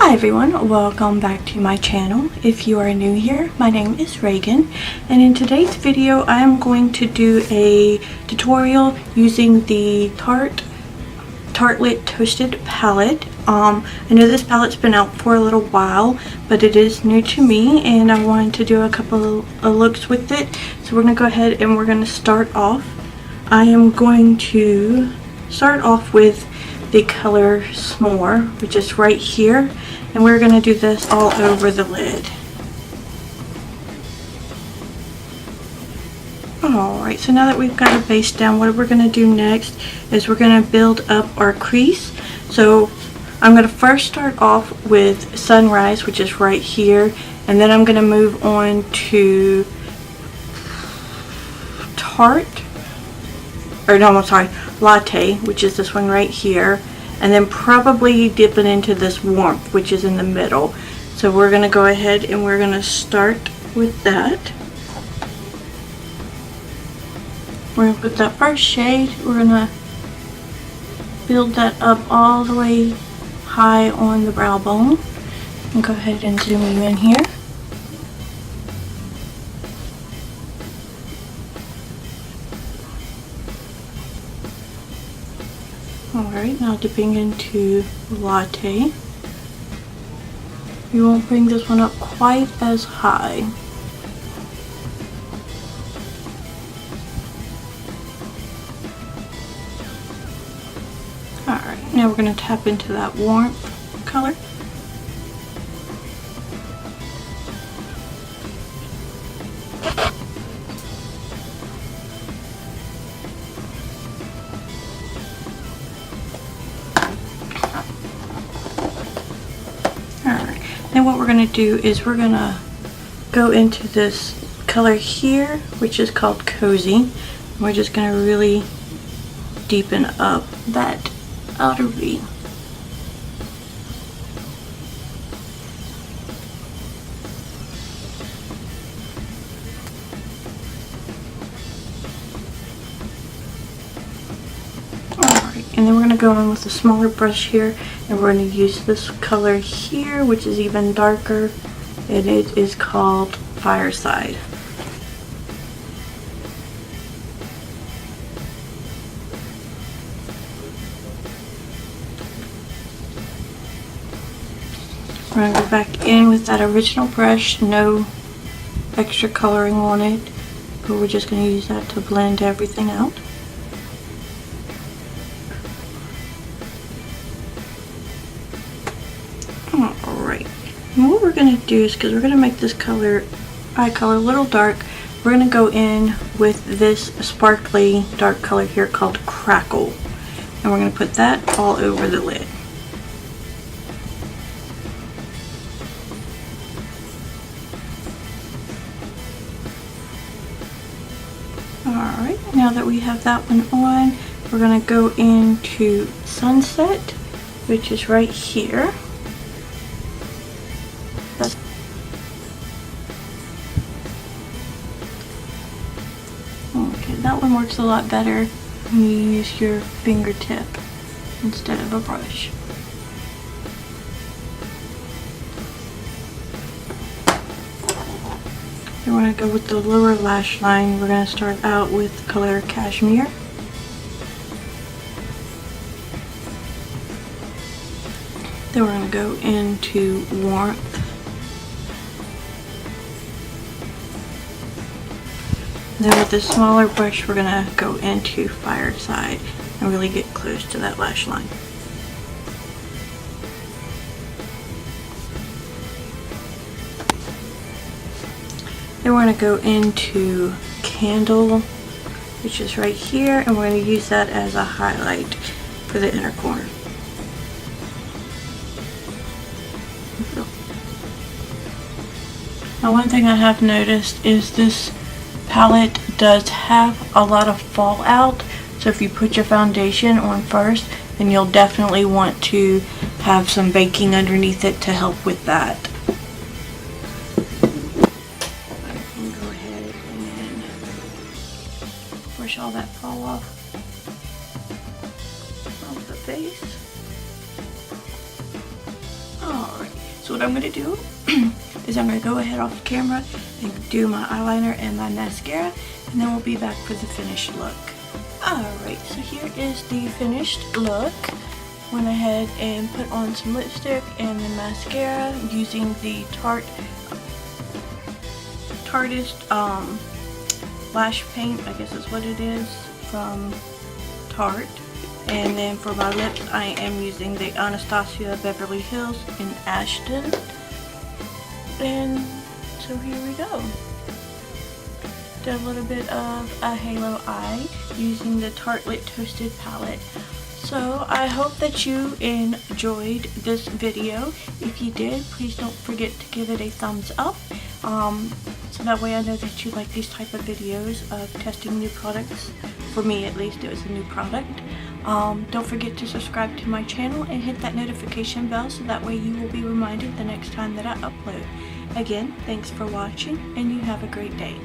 Hi everyone, welcome back to my channel. If you are new here, my name is Reagan, and in today's video I am going to do a tutorial using the Tartelette Toasted palette. I know this palette's been out for a little while, but it is new to me and I wanted to do a couple of looks with it. So we're going to go ahead and we're going to start off. I am going to start off with the color S'more, which is right here, and we're going to do this all over the lid. Alright, so now that we've got a base down, what we're going to do next is we're going to build up our crease. So I'm going to first start off with Sunrise, which is right here, and then I'm going to move on to Latte, which is this one right here, and then probably dip it into this Warmth, which is in the middle. So we're going to go ahead and we're going to start with that. We're going to put that first shade, we're going to build that up all the way high on the brow bone. And go ahead and zoom you in here. Alright, now dipping into Latte. We won't bring this one up quite as high. Alright, now we're going to tap into that Warmth color. And what we're going to do is we're going to go into this color here, which is called Cozy. And we're just going to really deepen up that outer V. And then we're going to go in with a smaller brush here, and we're going to use this color here, which is even darker, and it is called Fireside. We're going to go back in with that original brush, no extra coloring on it, but we're just going to use that to blend everything out. Alright, and what we're going to do is, because we're going to make this eye color a little dark, we're going to go in with this sparkly dark color here called Crackle. And we're going to put that all over the lid. Alright, now that we have that one on, we're going to go into Sunset, which is right here. Okay, that one works a lot better when you use your fingertip instead of a brush. Then we're going to go with the lower lash line. We're going to start out with the color Cashmere. Then we're going to go into Warmth. Then with the smaller brush, we're going to go into Fireside and really get close to that lash line. Then we're going to go into Candle, which is right here, and we're going to use that as a highlight for the inner corner. Now, one thing I have noticed is this palette does have a lot of fallout, so if you put your foundation on first, then you'll definitely want to have some baking underneath it to help with that. Go ahead and push all that fall off the face. Alright. So what I'm going to do is I'm going to go ahead off the camera and do my eyeliner and my mascara, and then we'll be back for the finished look. Alright, so here is the finished look. Went ahead and put on some lipstick and the mascara using the Tarteist lash paint, I guess is what it is, from Tarte. And then for my lips, I am using the Anastasia Beverly Hills in Ashton. And so here we go. Did a little bit of a halo eye using the Tartelette Toasted palette. So I hope that you enjoyed this video. If you did, please don't forget to give it a thumbs up. So that way I know that you like these type of videos of testing new products. For me at least, it was a new product. Don't forget to subscribe to my channel and hit that notification bell so that way you will be reminded the next time that I upload. Again, thanks for watching and you have a great day.